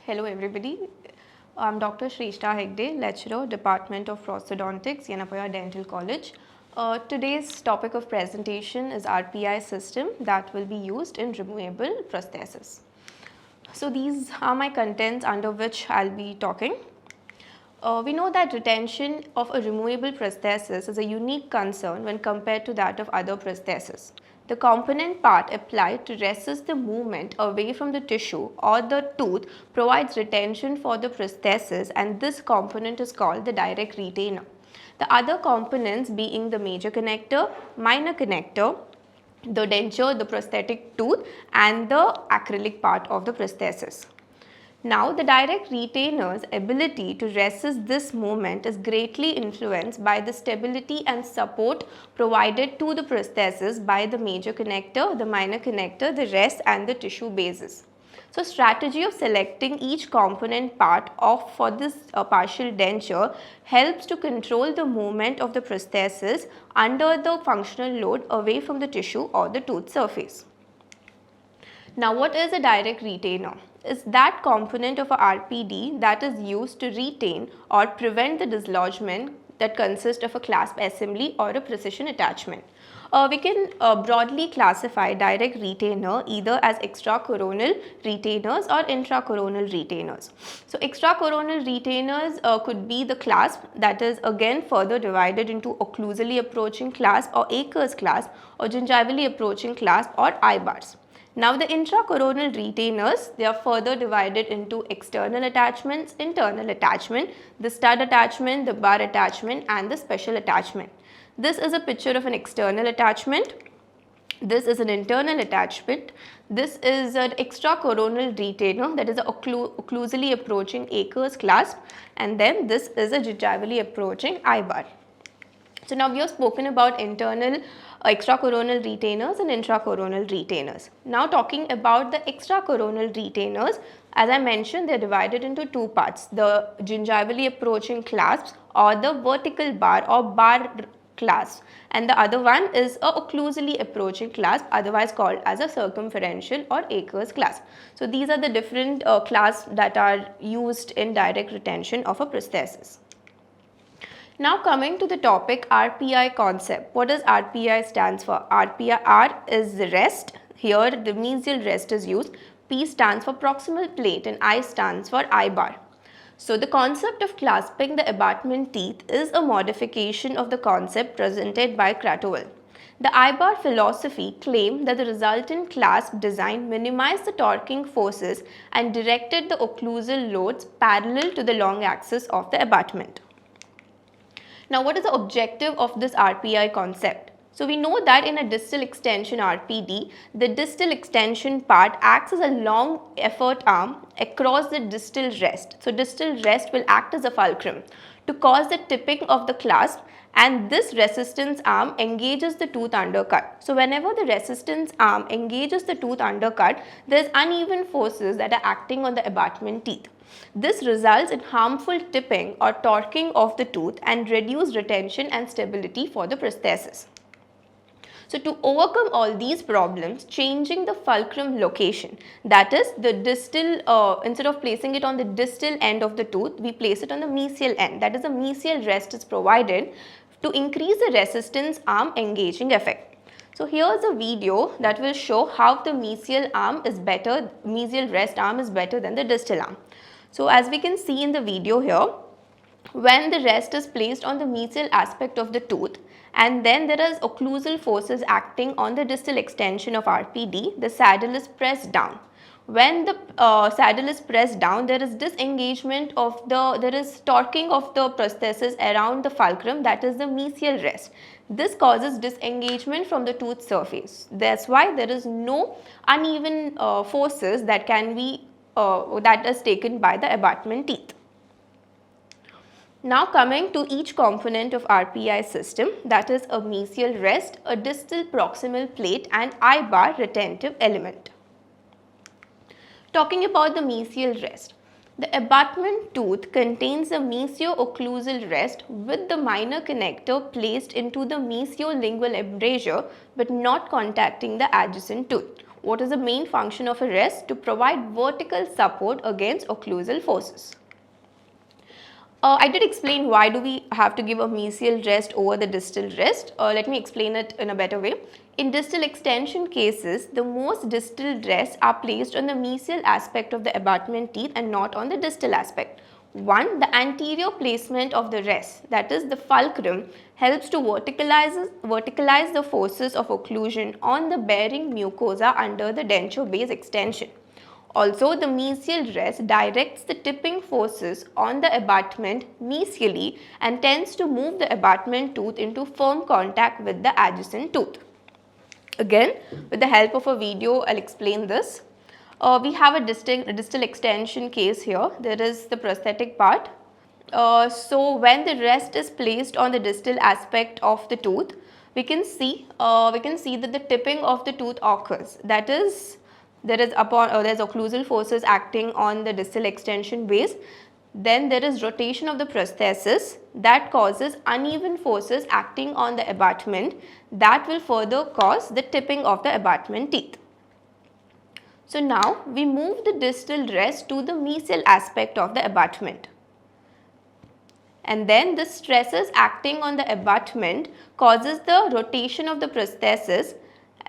Hello everybody, I'm Dr. Shreshta Hegde, lecturer, Department of Prosthodontics, Yenepoya Dental College. Today's topic of presentation is RPI system that will be used in removable prosthesis. So these are my contents under which I'll be talking. We know that retention of a removable prosthesis is a unique concern when compared to that of other prostheses. The component part applied to resist the movement away from the tissue or the tooth provides retention for the prosthesis, and this component is called the direct retainer. The other components being the major connector, minor connector, the denture, the prosthetic tooth, and the acrylic part of the prosthesis. Now, the direct retainer's ability to resist this movement is greatly influenced by the stability and support provided to the prosthesis by the major connector, the minor connector, the rest and the tissue bases. So, strategy of selecting each component part for this partial denture helps to control the movement of the prosthesis under the functional load away from the tissue or the tooth surface. Now, what is a direct retainer? Is that component of a RPD that is used to retain or prevent the dislodgement that consists of a clasp assembly or a precision attachment. We can broadly classify direct retainer either as extracoronal retainers or intracoronal retainers. So, extracoronal retainers could be the clasp that is again further divided into occlusally approaching clasp or Akers clasp or gingivally approaching clasp or eye bars. Now, the intracoronal retainers, they are further divided into external attachments, internal attachment, the stud attachment, the bar attachment and the special attachment. This is a picture of an external attachment. This is an internal attachment. This is an extracoronal retainer, that is a occlusally approaching Akers clasp, and then this is a gingivally approaching eye bar. So, now we have spoken about internal extracoronal retainers and intracoronal retainers. Now, talking about the extracoronal retainers, as I mentioned, they are divided into two parts, the gingivally approaching clasps or the vertical bar or bar clasp, and the other one is a occlusally approaching clasp, otherwise called as a circumferential or Akers clasp. So, these are the different clasps that are used in direct retention of a prosthesis. Now, coming to the topic RPI concept. What does RPI stands for? RPI, R is the rest. Here the mesial rest is used. P stands for proximal plate and I stands for eye bar. So, the concept of clasping the abutment teeth is a modification of the concept presented by Krathwohl. The eye bar philosophy claimed that the resultant clasp design minimized the torquing forces and directed the occlusal loads parallel to the long axis of the abutment. Now, what is the objective of this RPI concept? So, we know that in a distal extension RPD, the distal extension part acts as a long effort arm across the distal rest. So, distal rest will act as a fulcrum to cause the tipping of the clasp, and this resistance arm engages the tooth undercut. So, whenever the resistance arm engages the tooth undercut, there is uneven forces that are acting on the abutment teeth. This results in harmful tipping or torquing of the tooth and reduced retention and stability for the prosthesis. So, to overcome all these problems, changing the fulcrum location, that is the distal, instead of placing it on the distal end of the tooth, we place it on the mesial end, that is the mesial rest is provided to increase the resistance arm engaging effect. So, here is a video that will show how the mesial arm is better, mesial rest arm is better than the distal arm. So, as we can see in the video here, when the rest is placed on the mesial aspect of the tooth and then there is occlusal forces acting on the distal extension of RPD, the saddle is pressed down. When the saddle is pressed down, there is disengagement of there is torquing of the prosthesis around the fulcrum, that is the mesial rest. This causes disengagement from the tooth surface. That's why there is no uneven forces that can be that is taken by the abutment teeth. Now, coming to each component of RPI system, that is a mesial rest, a distal proximal plate and eye bar retentive element. Talking about the mesial rest, the abutment tooth contains a mesio-occlusal rest with the minor connector placed into the mesio-lingual embrasure but not contacting the adjacent tooth. What is the main function of a rest? To provide vertical support against occlusal forces. I did explain why do we have to give a mesial rest over the distal rest. Let me explain it in a better way. In distal extension cases, the most distal rests are placed on the mesial aspect of the abutment teeth and not on the distal aspect. 1. The anterior placement of the rest, that is the fulcrum, helps to verticalize the forces of occlusion on the bearing mucosa under the denture base extension. Also, the mesial rest directs the tipping forces on the abutment mesially and tends to move the abutment tooth into firm contact with the adjacent tooth. Again, with the help of a video, I'll explain this. We have a distal extension case here. There is the prosthetic part. So, when the rest is placed on the distal aspect of the tooth, we can see that the tipping of the tooth occurs. That is, there's occlusal forces acting on the distal extension base. Then there is rotation of the prosthesis that causes uneven forces acting on the abutment that will further cause the tipping of the abutment teeth. So now we move the distal rest to the mesial aspect of the abutment. And then the stresses acting on the abutment causes the rotation of the prosthesis,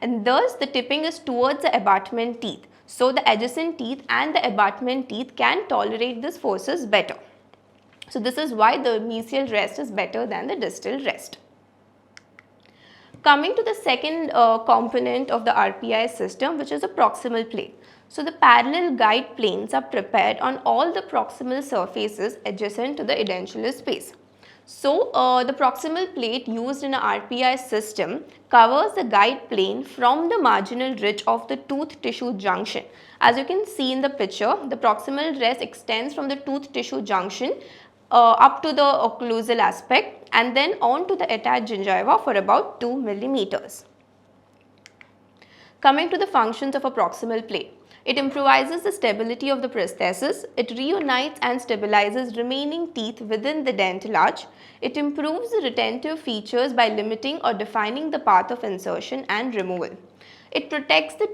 and thus the tipping is towards the abutment teeth. So the adjacent teeth and the abutment teeth can tolerate these forces better. So this is why the mesial rest is better than the distal rest. Coming to the second component of the RPI system, which is a proximal plate. So the parallel guide planes are prepared on all the proximal surfaces adjacent to the edentulous space. So the proximal plate used in a RPI system covers the guide plane from the marginal ridge of the tooth tissue junction. As you can see in the picture, the proximal rest extends from the tooth tissue junction up to the occlusal aspect and then on to the attached gingiva for about 2 millimeters. Coming to the functions of a proximal plate. It improvises the stability of the prosthesis, it reunites and stabilizes remaining teeth within the dental arch, it improves the retentive features by limiting or defining the path of insertion and removal. It protects the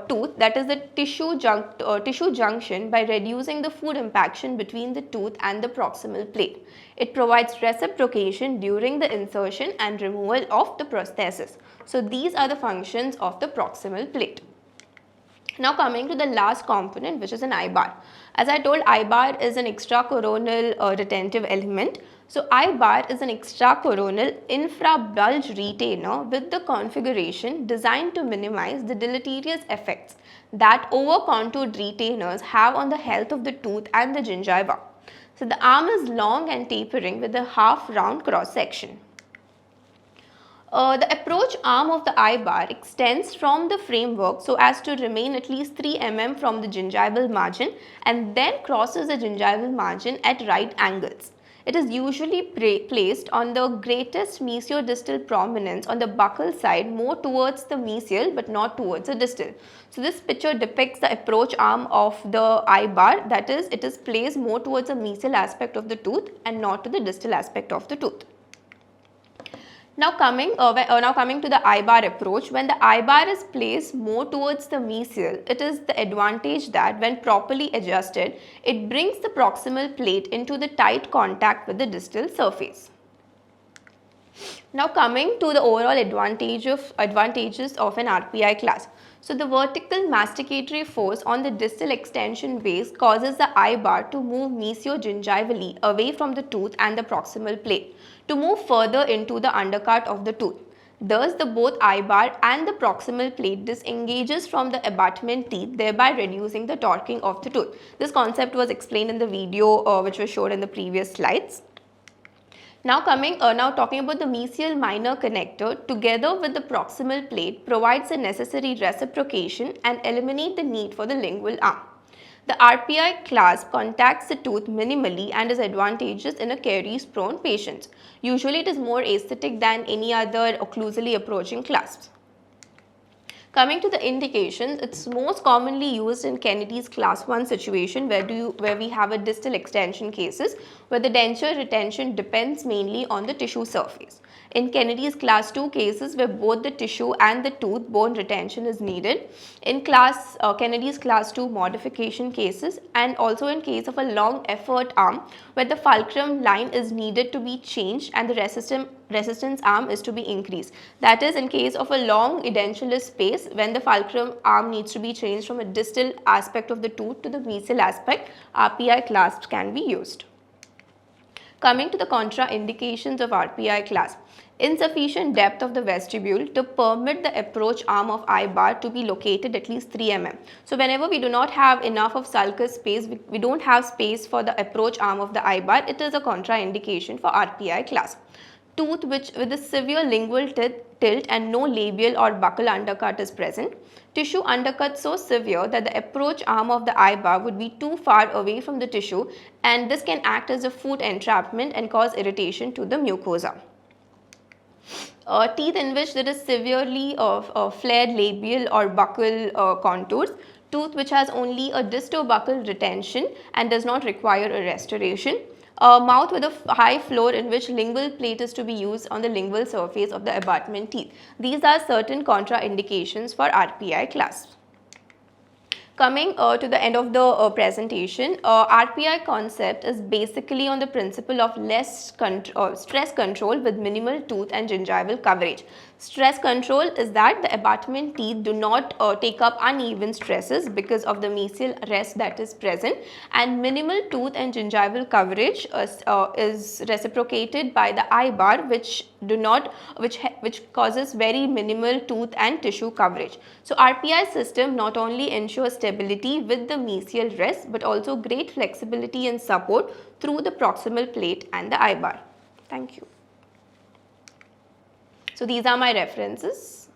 tooth, that is the tissue junction, by reducing the food impaction between the tooth and the proximal plate. It provides reciprocation during the insertion and removal of the prosthesis. So these are the functions of the proximal plate. Now coming to the last component, which is an I-bar. As I told, I-bar is an extracoronal retentive element. So I-bar is an extracoronal infrabulge retainer with the configuration designed to minimize the deleterious effects that over-contoured retainers have on the health of the tooth and the gingiva. So the arm is long and tapering with a half-round cross-section. The approach arm of the I-bar extends from the framework so as to remain at least 3 mm from the gingival margin and then crosses the gingival margin at right angles. It is usually placed on the greatest mesiodistal prominence on the buccal side, more towards the mesial but not towards the distal. So this picture depicts the approach arm of the I-bar, that is, it is placed more towards the mesial aspect of the tooth and not to the distal aspect of the tooth. Now coming to the I-bar approach, when the I-bar is placed more towards the mesial, it is the advantage that when properly adjusted, it brings the proximal plate into the tight contact with the distal surface. Now coming to the overall advantages of an RPI class. So the vertical masticatory force on the distal extension base causes the I-bar to move mesiogingivally away from the tooth and the proximal plate to move further into the undercut of the tooth. Thus, the both I-bar and the proximal plate disengages from the abutment teeth, thereby reducing the torquing of the tooth. This concept was explained in the video which was showed in the previous slides. Now talking about the mesial minor connector, together with the proximal plate, provides the necessary reciprocation and eliminate the need for the lingual arm. The RPI clasp contacts the tooth minimally and is advantageous in a caries-prone patients. Usually it is more aesthetic than any other occlusally approaching clasps. Coming to the indications, it's most commonly used in Kennedy's class 1 situation where we have a distal extension cases where the denture retention depends mainly on the tissue surface. In Kennedy's class 2 cases where both the tissue and the tooth bone retention is needed, in Kennedy's class 2 modification cases, and also in case of a long effort arm where the fulcrum line is needed to be changed and the resistance arm is to be increased. That is, in case of a long edentulous space when the fulcrum arm needs to be changed from a distal aspect of the tooth to the mesial aspect, RPI clasps can be used. Coming to the contraindications of RPI clasp. Insufficient depth of the vestibule to permit the approach arm of eye bar to be located at least 3 mm. So whenever we do not have enough of sulcus space, we don't have space for the approach arm of the eye bar, it is a contraindication for RPI clasp. Tooth with a severe lingual tilt and no labial or buccal undercut is present. Tissue undercut so severe that the approach arm of the eye bar would be too far away from the tissue, and this can act as a food entrapment and cause irritation to the mucosa. Teeth in which there is severely flared labial or buccal contours. Tooth which has only a distobuccal retention and does not require a restoration. Mouth with a high floor in which lingual plate is to be used on the lingual surface of the abutment teeth. These are certain contraindications for RPI clasp. Coming to the end of the presentation, RPI concept is basically on the principle of stress control with minimal tooth and gingival coverage. Stress control is that the abutment teeth do not take up uneven stresses because of the mesial rest that is present, and minimal tooth and gingival coverage is reciprocated by the eye bar, which causes very minimal tooth and tissue coverage. So RPI system not only ensures stability with the mesial rest but also great flexibility and support through the proximal plate and the eye bar. Thank you. So these are my references.